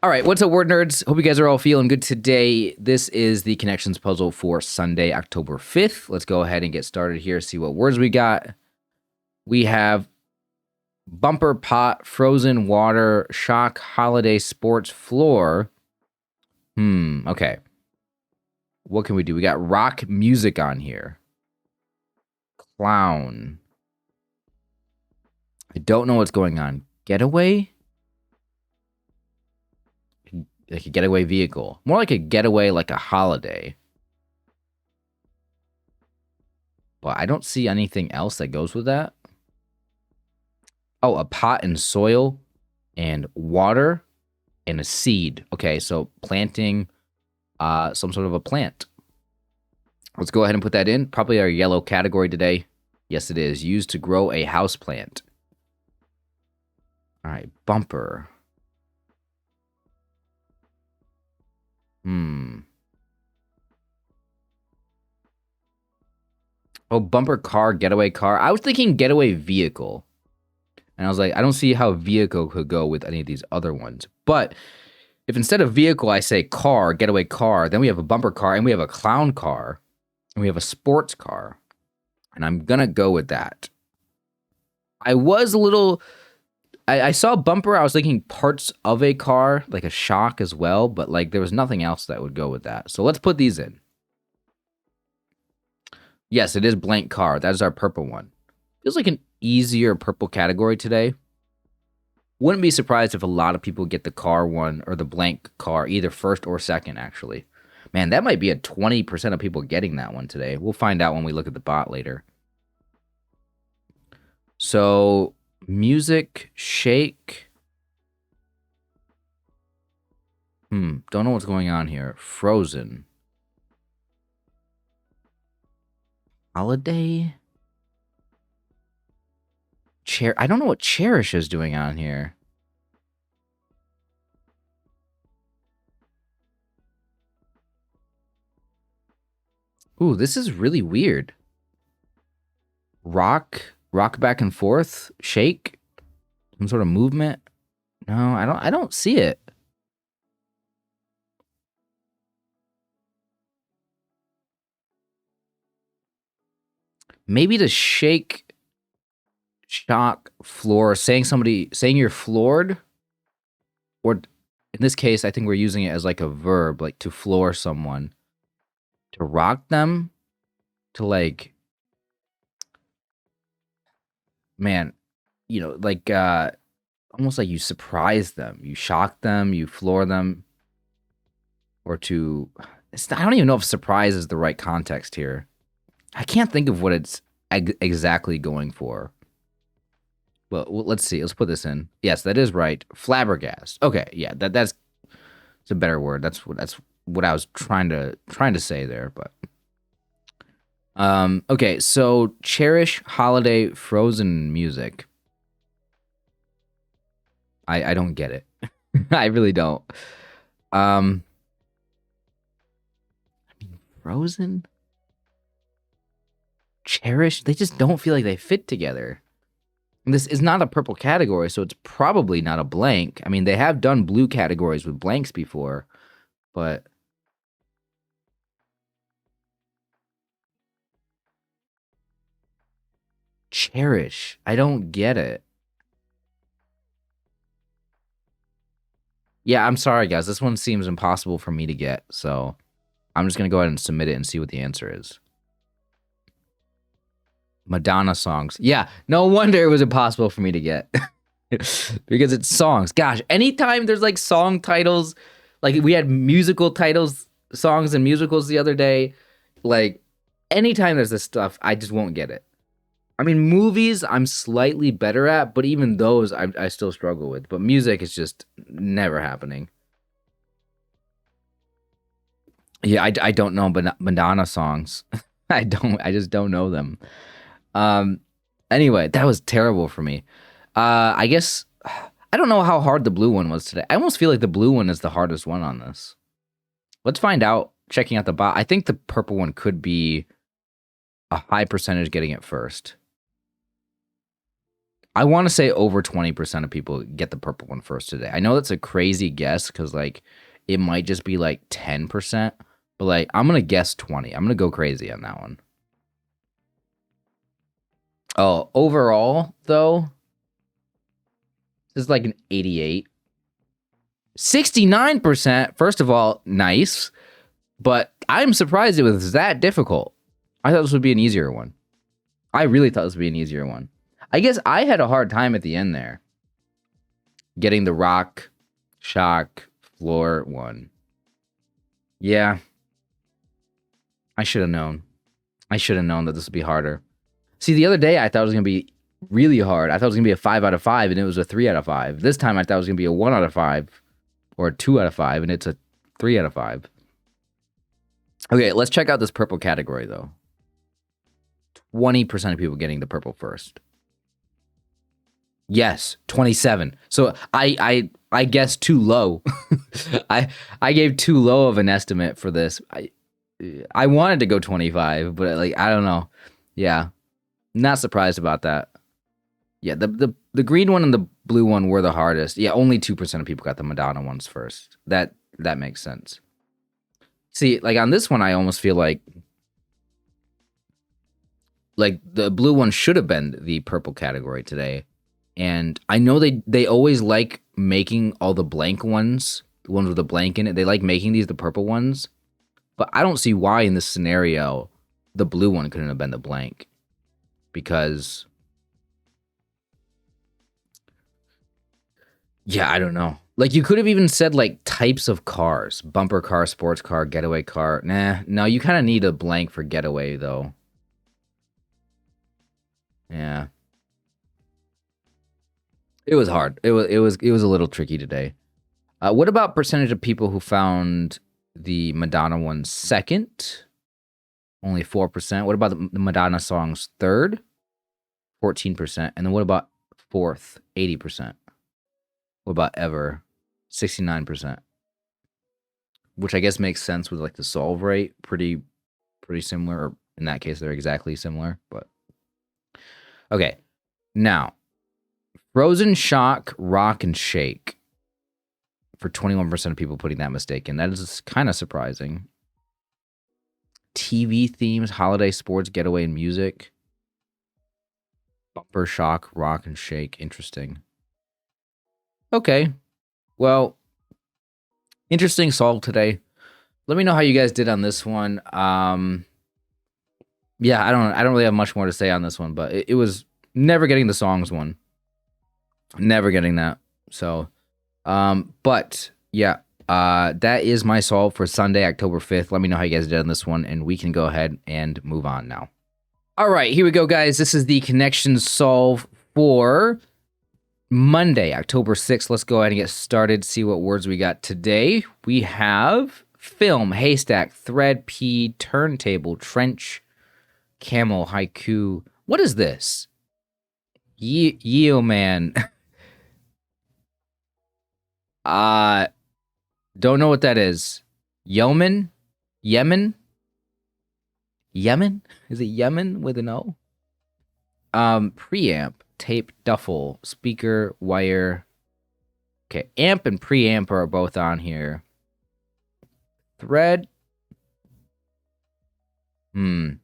All right, what's up, word nerds? Hope you guys are all feeling good today. This is the connections puzzle for Sunday, October 5th. Let's go ahead and get started here, see what words we got. We have bumper, pot, frozen, water, shock, holiday, sports, floor. Okay. What can we do? We got rock music on here. Clown. I don't know what's going on. Getaway? Like a getaway vehicle. More like a getaway, like a holiday. But I don't see anything else that goes with that. Oh, a pot and soil and water and a seed. Okay, so planting some sort of a plant. Let's go ahead and put that in. Probably our yellow category today. Yes, it is. Used to grow a house plant. All right, bumper. Oh, bumper car, getaway car. I was thinking getaway vehicle. And I was like, I don't see how vehicle could go with any of these other ones. But if instead of vehicle, I say car, getaway car, then we have a bumper car, and we have a clown car, and we have a sports car. And I'm going to go with that. I was a little... I saw bumper. I was thinking parts of a car, like a shock as well. But like there was nothing else that would go with that. So let's put these in. Yes, it is blank car. That is our purple one. Feels like an easier purple category today. Wouldn't be surprised if a lot of people get the car one or the blank car, either first or second, actually. Man, that might be a 20% of people getting that one today. We'll find out when we look at the bot later. So, music, shake. Don't know what's going on here. Frozen. Holiday. I don't know what Cherish is doing on here. Ooh, this is really weird. Rock back and forth, shake, some sort of movement. No, I don't see it. Maybe to shake, shock, floor, saying you're floored, or in this case, I think we're using it as like a verb, like to floor someone, to rock them, to like, man, you know, like almost like you surprise them, you shock them, you floor them, or to. I don't even know if surprise is the right context here. I can't think of what it's exactly going for. Well, let's see. Let's put this in. Yes, that is right. Flabbergast. Okay, yeah, that's a better word. That's what I was trying to say there. But okay. So cherish, holiday, frozen music. I don't get it. I really don't. I mean, frozen. Cherish, they just don't feel like they fit together. And this is not a purple category, so it's probably not a blank. I mean, they have done blue categories with blanks before, but cherish, I don't get it. Yeah, I'm sorry, guys. This one seems impossible for me to get, so I'm just going to go ahead and submit it and see what the answer is. Madonna songs. Yeah, no wonder it was impossible for me to get. Because it's songs. Gosh, anytime there's like song titles, like we had musical titles, songs and musicals the other day, like anytime there's this stuff, I just won't get it. I mean, movies I'm slightly better at, but even those I still struggle with. But music is just never happening. Yeah, I don't know Madonna songs. I just don't know them. Anyway, that was terrible for me. I guess I don't know how hard the blue one was today. I almost feel like the blue one is the hardest one on this. Let's find out, checking out the bot. I think the purple one could be a high percentage getting it first. I want to say over 20% of people get the purple one first today. I know that's a crazy guess because like it might just be like 10%, but like I'm gonna guess 20. I'm gonna go crazy on that one. Oh, overall though, this is like an 88. 69%. First of all, nice, but I'm surprised it was that difficult. I thought this would be an easier one. I really thought this would be an easier one. I guess I had a hard time at the end there. Getting the rock, shock, floor one. Yeah. I should have known. I should have known that this would be harder. See, the other day I thought it was going to be really hard. I thought it was going to be a 5 out of 5, and it was a 3 out of 5. This time I thought it was going to be a 1 out of 5 or a 2 out of 5, and it's a 3 out of 5. Okay, let's check out this purple category, though. 20% of people getting the purple first. Yes, 27. So I guessed too low. I gave too low of an estimate for this. I wanted to go 25, but like I don't know. Yeah. Not surprised about that. Yeah, the green one and the blue one were the hardest. Yeah, only 2% of people got the Madonna ones first. That makes sense. See, like on this one I almost feel like the blue one should have been the purple category today. And I know they always like making all the blank ones, the ones with the blank in it. They like making these the purple ones. But I don't see why in this scenario the blue one couldn't have been the blank. Because yeah, I don't know. Like you could have even said like types of cars. Bumper car, sports car, getaway car. Nah, no, you kind of need a blank for getaway though. Yeah. It was hard. It was a little tricky today. What about percentage of people who found the Madonna one second? Only 4%. What about the Madonna songs third? 14%. And then what about fourth? 80%. What about ever? 69%. Which I guess makes sense with like the solve rate. Pretty similar. Or in that case, they're exactly similar. But okay. Now, Frozen, shock, rock, and shake. For 21% of people putting that mistake in. That is kind of surprising. TV themes, holiday, sports, getaway, and music. Bumper, shock, rock, and shake. Interesting. Okay. Well, interesting solve today. Let me know how you guys did on this one. Yeah, I don't really have much more to say on this one, but it was never getting the songs one. Never getting that. So, but yeah, that is my solve for Sunday, October 5th. Let me know how you guys did on this one, and we can go ahead and move on now. All right, here we go, guys. This is the connection solve for Monday, October 6th. Let's go ahead and get started, see what words we got today. We have film, haystack, thread, pea, turntable, trench, camel, haiku. What is this? Man. Don't know what that is. Yemen? Yemen? Is it Yemen with an O? Preamp, tape, duffel, speaker, wire. Okay, amp and preamp are both on here. Thread. There's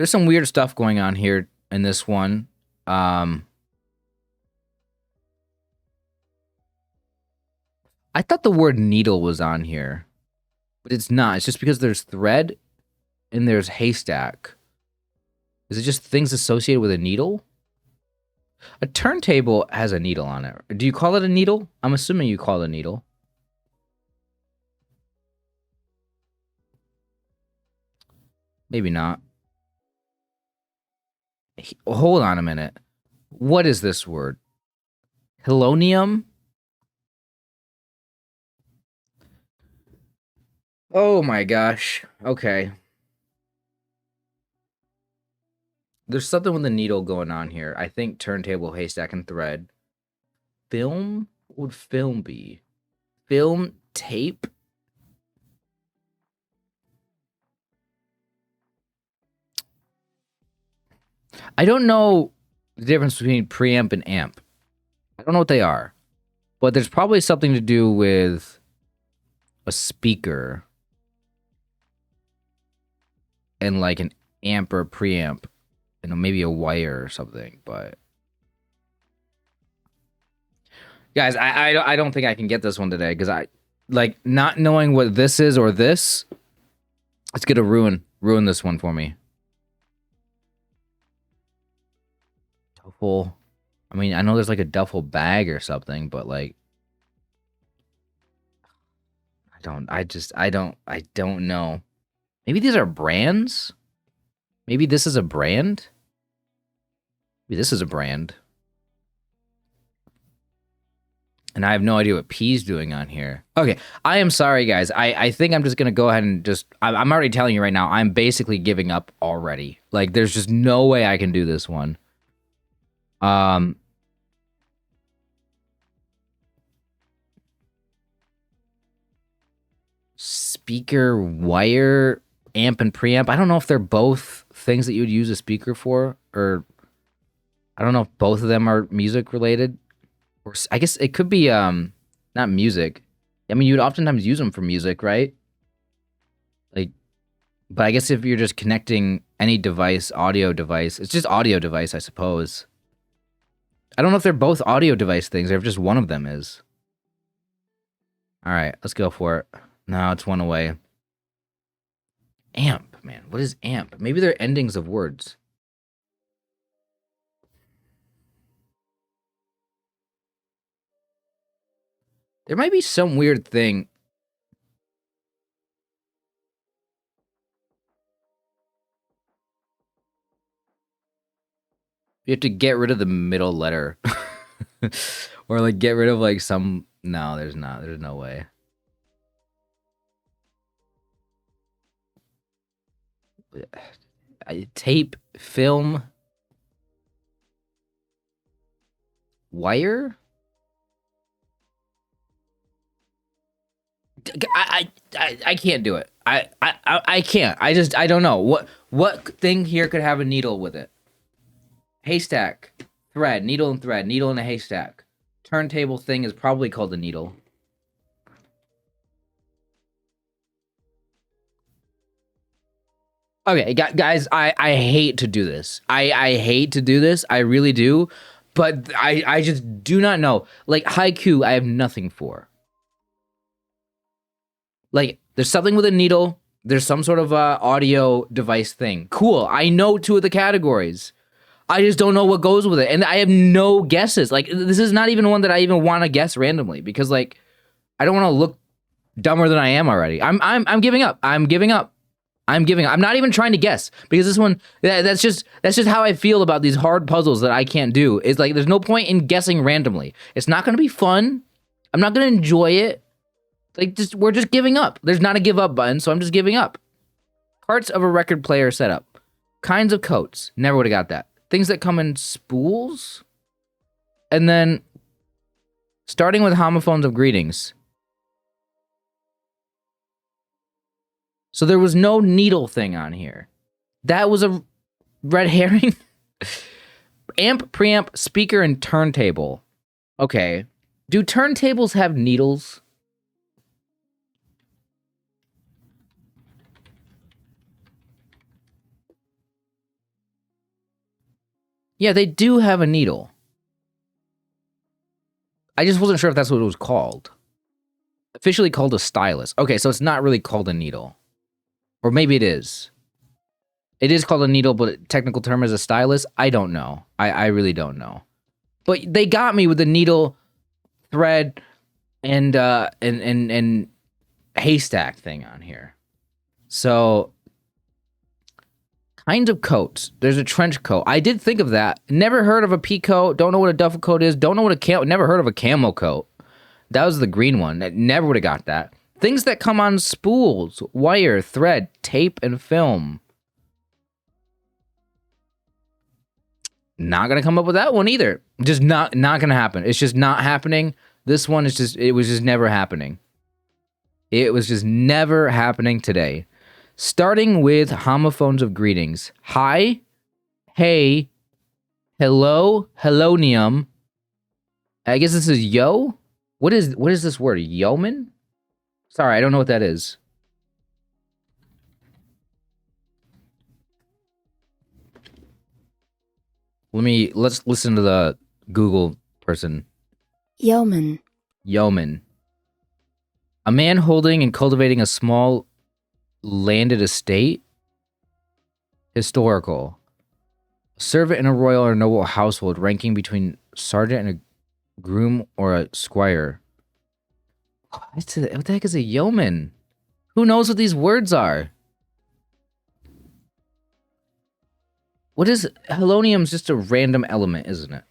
some weird stuff going on here in this one. I thought the word needle was on here, but it's not. It's just because there's thread and there's haystack. Is it just things associated with a needle? A turntable has a needle on it. Do you call it a needle? I'm assuming you call it a needle. Maybe not. Hold on a minute. What is this word? Helonium? Oh my gosh. Okay. There's something with the needle going on here. I think turntable, haystack, and thread. Film? What would film be? Film, tape? I don't know The difference between preamp and amp. I don't know what they are, but there's probably something to do with a speaker and like an amp or preamp, and maybe a wire or something. But guys, I don't think I can get this one today because I like not knowing what this is or this. It's gonna ruin this one for me. Duffel. I mean, I know there's like a duffel bag or something, but like, I don't know. Maybe these are brands. Maybe this is a brand. Maybe this is a brand. And I have no idea what P's doing on here. Okay, I am sorry, guys. I think I'm just going to go ahead and just... I'm already telling you right now, I'm basically giving up already. Like, there's just no way I can do this one. Speaker, wire, amp, and preamp. I don't know if they're both things that you would use a speaker for, or... I don't know if both of them are music related. Or I guess it could be not music. I mean, you'd oftentimes use them for music, right? Like, but I guess if you're just connecting any device, audio device, it's just audio device, I suppose. I don't know if they're both audio device things or if just one of them is. All right, let's go for it. No, it's one away. Amp, man. What is amp? Maybe they're endings of words. There might be some weird thing. You have to get rid of the middle letter. Or like get rid of like some... No, there's not. There's no way. Tape, film, wire? I can't do it. I can't. I don't know. What thing here could have a needle with it? Haystack, thread, needle and thread, needle and a haystack. Turntable thing is probably called a needle. Okay, guys, I hate to do this. I hate to do this. I really do. But I just do not know. Like, haiku, I have nothing for. Like, there's something with a needle. There's some sort of audio device thing. Cool. I know two of the categories. I just don't know what goes with it. And I have no guesses. Like, this is not even one that I even want to guess randomly. Because, like, I don't want to look dumber than I am already. I'm giving up. I'm giving up. I'm giving up. I'm not even trying to guess. Because this one, that's just how I feel about these hard puzzles that I can't do. It's like, there's no point in guessing randomly. It's not going to be fun. I'm not going to enjoy it. Like, we're just giving up. There's not a give up button, so I'm just giving up. Parts of a record player setup. Kinds of coats. Never would have got that. Things that come in spools. And then, starting with homophones of greetings. So there was no needle thing on here. That was a red herring. Amp, preamp, speaker, and turntable. Okay. Do turntables have needles? Yeah, they do have a needle. I just wasn't sure if that's what it was called. Officially called a stylus. Okay, so it's not really called a needle. Or maybe it is. It is called a needle, but technical term is a stylus? I don't know. I really don't know. But they got me with the needle, thread, and haystack thing on here. So... Kinds of coats. There's a trench coat. I did think of that. Never heard of a pea coat. Don't know what a duffel coat is. Don't know what a camo. Never heard of a camo coat. That was the green one. I never would have got that. Things that come on spools, wire, thread, tape, and film. Not gonna come up with that one either. Just not gonna happen. It's just not happening. This one is just. It was just never happening. It was just never happening today. Starting with homophones of greetings. Hi, hey, Helonium. I guess this is yo. What is this word? Yeoman? Sorry, I don't know what that is. Let's listen to the Google person. Yeoman. Yeoman. A man holding and cultivating a small landed estate. Historical. A servant in a royal or noble household, ranking between sergeant and a groom or a squire. What the heck is a yeoman? Who knows what these words are? What is Helonium's just a random element, isn't it?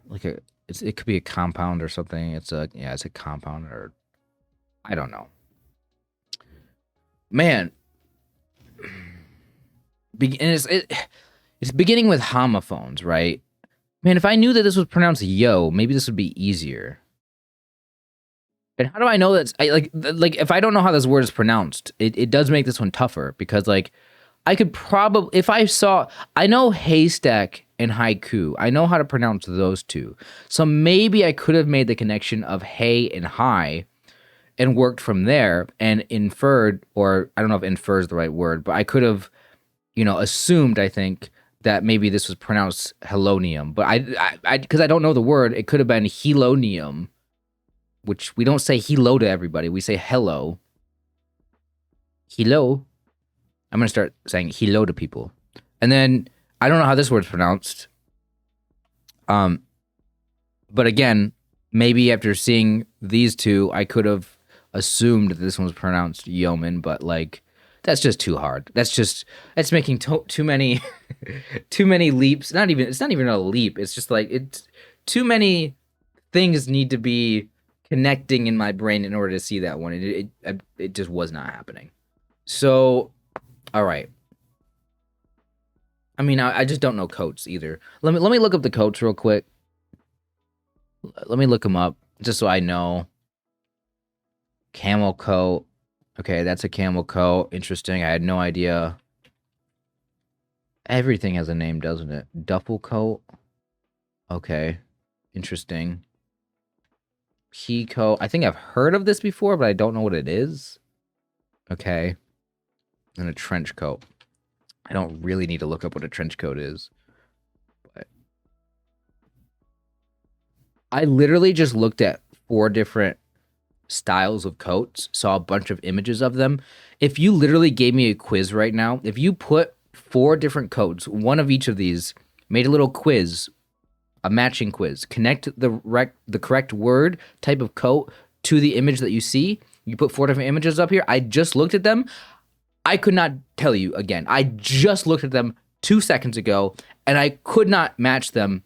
Like it could be a compound or something. It's a compound, or I don't know. Man, it's beginning with homophones, right? Man, if I knew that this was pronounced yo, maybe this would be easier. And how do I know that? Like if I don't know how this word is pronounced, it does make this one tougher, because like I could probably, if I know haystack and haiku, I know how to pronounce those two. So maybe I could have made the connection of hay and high and worked from there and inferred, or I don't know if infer is the right word, but I could have, assumed, I think, that maybe this was pronounced helonium. But I because I don't know the word, it could have been helonium, which we don't say hello to everybody. We say hello. Hello. I'm going to start saying hello to people. And then I don't know how this word's pronounced. But again, maybe after seeing these two, I could have assumed that this one was pronounced yeoman, but like that's just too hard. That's making too many too many leaps. It's not even a leap. It's just like it's too many things need to be connecting in my brain in order to see that one. It just was not happening. So, all right. I mean, I just don't know coats either. Let me look up the coats real quick. Let me look them up just so I know. Camel coat. Okay, that's a camel coat. Interesting. I had no idea. Everything has a name, doesn't it? Duffel coat. Okay. Interesting. Pea coat. I think I've heard of this before, but I don't know what it is. Okay. And a trench coat. I don't really need to look up what a trench coat is. But I literally just looked at 4 different styles of coats, saw a bunch of images of them. If you literally gave me a quiz right now, if you put 4 different coats, one of each of these, made a little quiz, a matching quiz, connect the correct word, type of coat to the image that you see, you put 4 different images up here, I just looked at them, I could not tell you again. I just looked at them 2 seconds ago, and I could not match them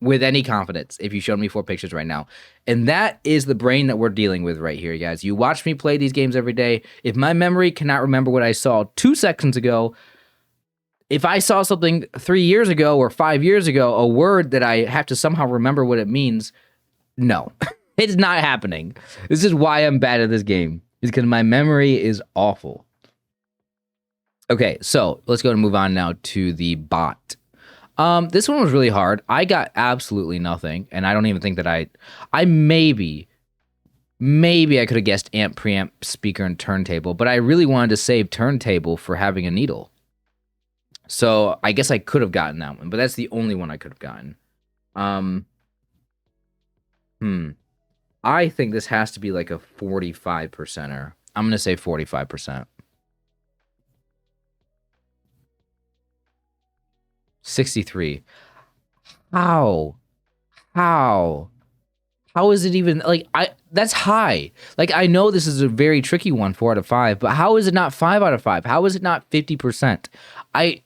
with any confidence if you showed me 4 pictures right now. And that is the brain that we're dealing with right here, guys. You watch me play these games every day. If my memory cannot remember what I saw 2 seconds ago, if I saw something 3 years ago or 5 years ago, a word that I have to somehow remember what it means, no, it's not happening. This is why I'm bad at this game, is because my memory is awful. Okay, so let's go and move on now to the bot. This one was really hard. I got absolutely nothing, and I don't even think that I maybe I could have guessed amp, preamp, speaker, and turntable, but I really wanted to save turntable for having a needle. So I guess I could have gotten that one, but that's the only one I could have gotten. I think this has to be like a 45%er. I'm going to say 45%. 63. How is it even like that's high. Like I know this is a very tricky one, 4 out of 5, but how is it not 5 out of 5? How is it not 50%? I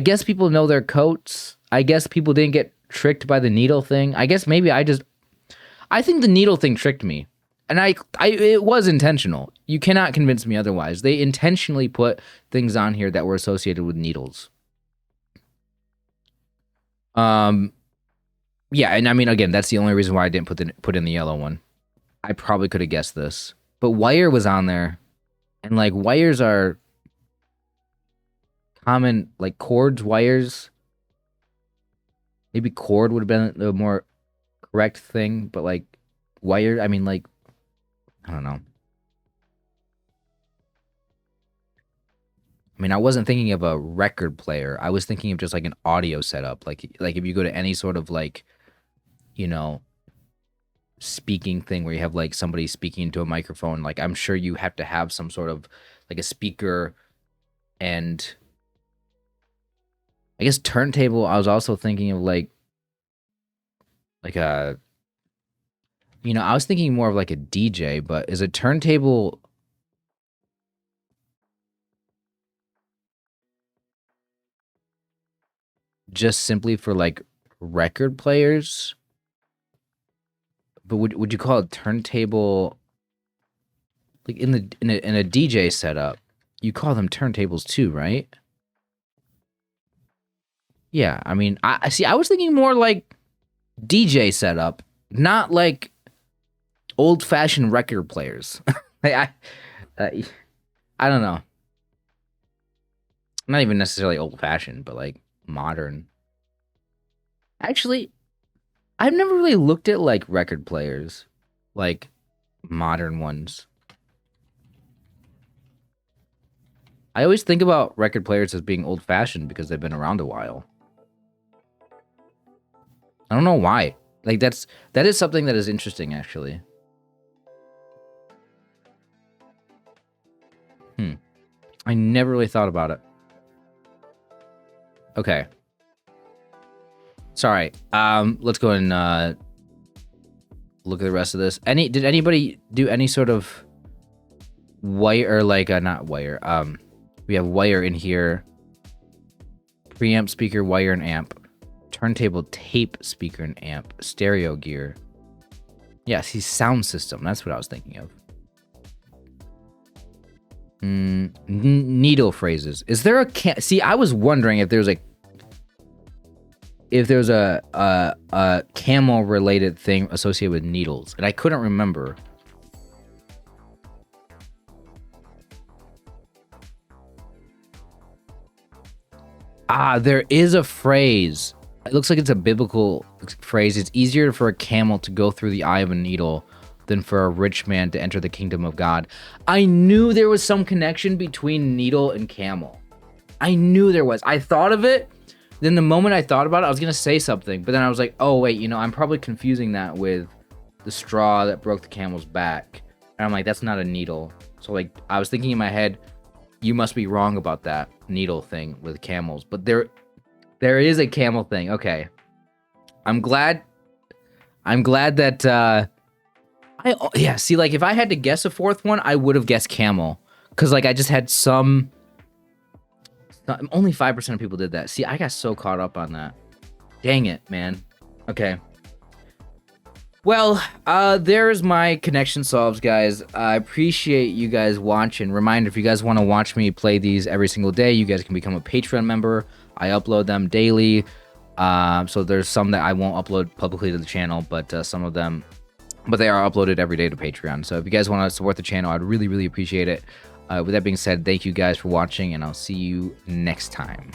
guess people know their coats. I guess people didn't get tricked by the needle thing. I guess maybe I think the needle thing tricked me. And it was intentional. You cannot convince me otherwise. They intentionally put things on here that were associated with needles. Yeah, and I mean, again, that's the only reason why I didn't put in the yellow one. I probably could have guessed this, but wire was on there. And like wires are common, like cords, wires. Maybe cord would have been the more correct thing, but like wire, I mean, like, I don't know. I mean, I wasn't thinking of a record player. I was thinking of just like an audio setup. Like if you go to any sort of like, you know, speaking thing where you have like somebody speaking into a microphone, like I'm sure you have to have some sort of like a speaker and I guess turntable. I was also thinking of like a, I was thinking more of like a DJ, but is a turntable just simply for like record players? But would you call a turntable like in a DJ setup? You call them turntables too, right? Yeah, I mean, I see. I was thinking more like DJ setup, not like old fashioned record players. Uh, I don't know. Not even necessarily old fashioned, but like modern. Actually, I've never really looked at like record players, like modern ones. I always think about record players as being old fashioned because they've been around a while. I don't know why. Like that is something that is interesting actually. I never really thought about it. Okay. Sorry. Let's go and look at the rest of this. Did anybody do any sort of wire, or like not wire? We have wire in here. Preamp, speaker, wire, and amp. Turntable, tape, speaker, and amp. Stereo gear. Yeah, see, sound system. That's what I was thinking of. Needle phrases. Is there a see? I was wondering if there's a camel related thing associated with needles, and I couldn't remember. There is a phrase. It looks like it's a biblical phrase. It's easier for a camel to go through the eye of a needle than for a rich man to enter the kingdom of God. I knew there was some connection between needle and camel. I knew there was. I thought of it. Then the moment I thought about it, I was going to say something. But then I was like, oh, wait, I'm probably confusing that with the straw that broke the camel's back. And I'm like, that's not a needle. So, like, I was thinking in my head, you must be wrong about that needle thing with camels. But there is a camel thing. Okay. I'm glad that, see, like, if I had to guess a fourth one, I would have guessed camel. Because, like, I just had some... Only 5% of people did that. See, I got so caught up on that. Dang it, man. Okay. Well, there's my connection solves, guys. I appreciate you guys watching. Reminder, if you guys want to watch me play these every single day, you guys can become a Patreon member. I upload them daily. So there's some that I won't upload publicly to the channel, but some of them... But they are uploaded every day to Patreon. So if you guys want to support the channel, I'd really, really appreciate it. With that being said, thank you guys for watching, and I'll see you next time.